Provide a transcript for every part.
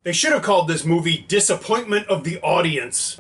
They should have called this movie Disappointment of the Audience.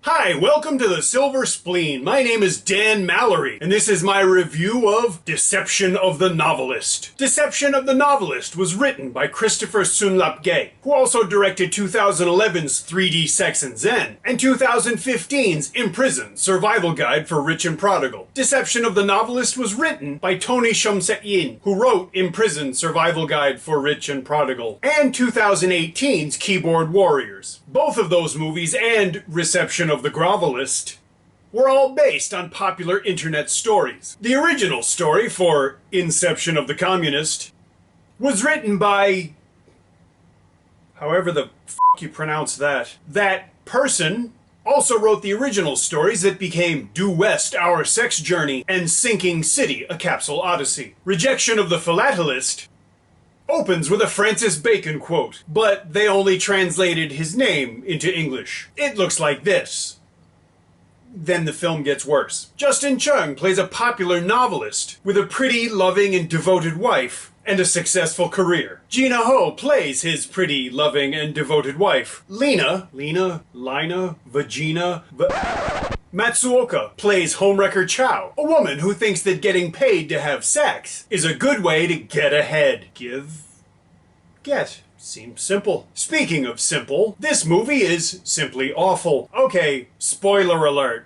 Hi, welcome to the Silver Spleen. My name is Dan Mallory, and this is my review of Deception of the Novelist. Deception of the Novelist was written by Christopher Sunlap-Gay, who also directed 2011's 3D Sex and Zen, and 2015's Imprisoned, Survival Guide for Rich and Prodigal. Deception of the Novelist was written by Tony Shamset-Yin, who wrote Imprisoned, Survival Guide for Rich and Prodigal, and 2018's Keyboard Warriors. Both of those movies and Reception of the Grovelist were all based on popular internet stories. The original story for Inception of the Communist was written by... however the f*** you pronounce that. That person also wrote the original stories that became Due West, Our Sex Journey, and Sinking City, A Capsule Odyssey. Rejection of the Philatelist opens with a Francis Bacon quote, but they only translated his name into English. It looks like this. Then the film gets worse. Justin Chung plays a popular novelist with a pretty, loving, and devoted wife and a successful career. Gina Ho plays his pretty, loving, and devoted wife. Lina, Matsuoka plays homewrecker Chow, a woman who thinks that getting paid to have sex is a good way to get ahead. Get. Seems simple. Speaking of simple, this movie is simply awful. Okay, spoiler alert.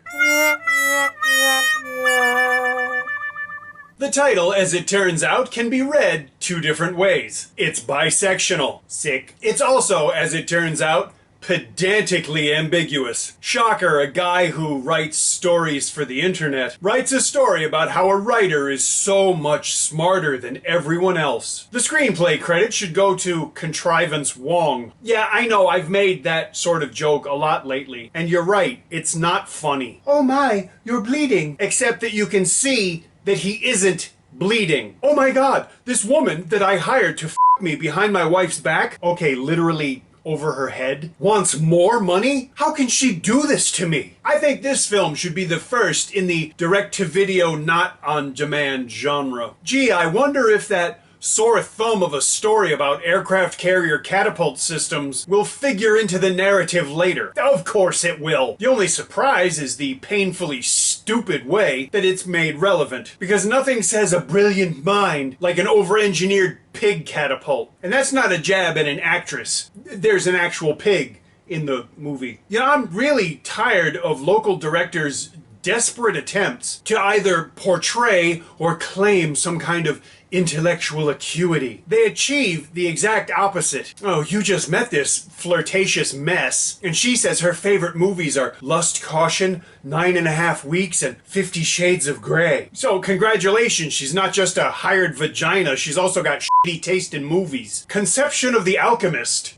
The title, as it turns out, can be read two different ways. It's bisectional. Sick. It's also, as it turns out, pedantically ambiguous. Shocker, a guy who writes stories for the internet writes a story about how a writer is so much smarter than everyone else. The screenplay credit should go to Contrivance Wong. Yeah, I know, I've made that sort of joke a lot lately, and you're right, it's not funny. Oh my, you're bleeding. Except that you can see that he isn't bleeding. Oh my god, this woman that I hired to f*** me behind my wife's back, okay, literally over her head, wants more money? How can she do this to me? I think this film should be the first in the direct-to-video not-on-demand genre. Gee, I wonder if that sore thumb of a story about aircraft carrier catapult systems will figure into the narrative later. Of course it will. The only surprise is the painfully stupid way that it's made relevant, because nothing says a brilliant mind like an over-engineered pig catapult. And that's not a jab at an actress. There's an actual pig in the movie. You know, I'm really tired of local directors' desperate attempts to either portray or claim some kind of intellectual acuity. They achieve the exact opposite. Oh, you just met this flirtatious mess, and she says her favorite movies are Lust, Caution, 9.5 Weeks, and 50 Shades of Grey. So congratulations, she's not just a hired vagina, she's also got shitty taste in movies. Conception of the Alchemist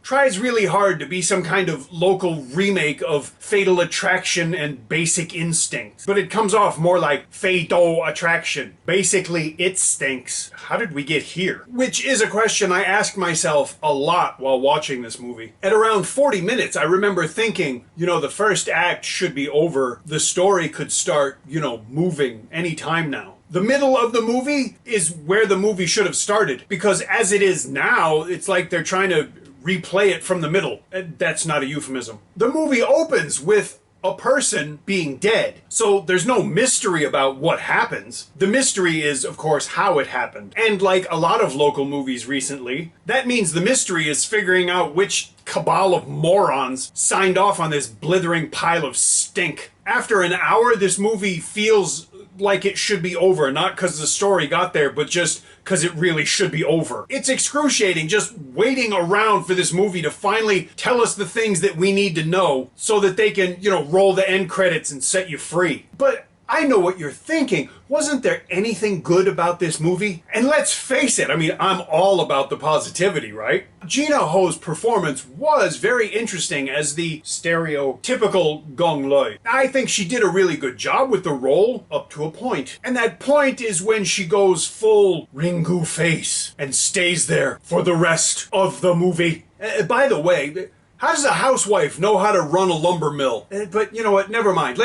tries really hard to be some kind of local remake of Fatal Attraction and Basic Instinct, but it comes off more like Fatal Attraction. Basically, it stinks. How did we get here? Which is a question I ask myself a lot while watching this movie. At around 40 minutes, I remember thinking, you know, the first act should be over. The story could start, you know, moving any time now. The middle of the movie is where the movie should have started, because as it is now, it's like they're trying to replay it from the middle. That's not a euphemism. The movie opens with a person being dead, so there's no mystery about what happens. The mystery is, of course, how it happened. And like a lot of local movies recently, that means the mystery is figuring out which cabal of morons signed off on this blithering pile of stink. After an hour, this movie feels like it should be over, not because the story got there, but just because it really should be over. It's excruciating just waiting around for this movie to finally tell us the things that we need to know so that they can, you know, roll the end credits and set you free. But I know what you're thinking. Wasn't there anything good about this movie? And let's face it, I mean, I'm all about the positivity, right? Gina Ho's performance was very interesting as the stereotypical Gong Loi. I think she did a really good job with the role up to a point. And that point is when she goes full Ringu face and stays there for the rest of the movie. By the way, how does a housewife know how to run a lumber mill? But you know what, never mind.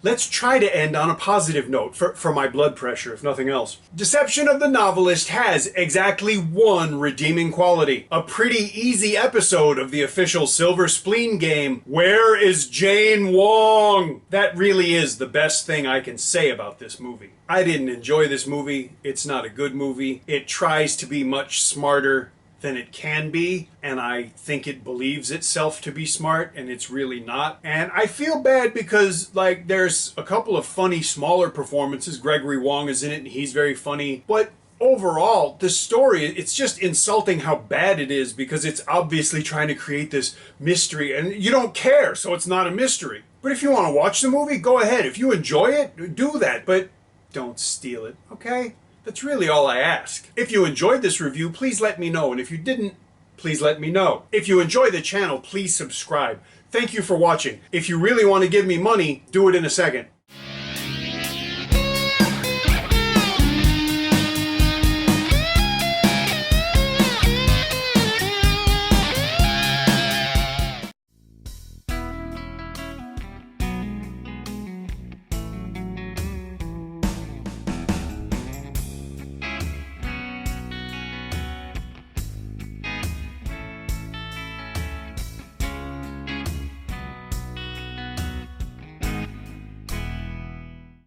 Let's try to end on a positive note for my blood pressure, if nothing else. Deception of the Novelist has exactly one redeeming quality. A pretty easy episode of the official Silver Spleen game. Where is Jane Wong? That really is the best thing I can say about this movie. I didn't enjoy this movie. It's not a good movie. It tries to be much smarter than it can be, and I think it believes itself to be smart, and it's really not. And I feel bad because, like, there's a couple of funny, smaller performances. Gregory Wong is in it, and he's very funny. But overall, the story, it's just insulting how bad it is because it's obviously trying to create this mystery, and you don't care, so it's not a mystery. But if you want to watch the movie, go ahead. If you enjoy it, do that, but don't steal it, okay? That's really all I ask. If you enjoyed this review, please let me know. And if you didn't, please let me know. If you enjoy the channel, please subscribe. Thank you for watching. If you really want to give me money, do it in a second.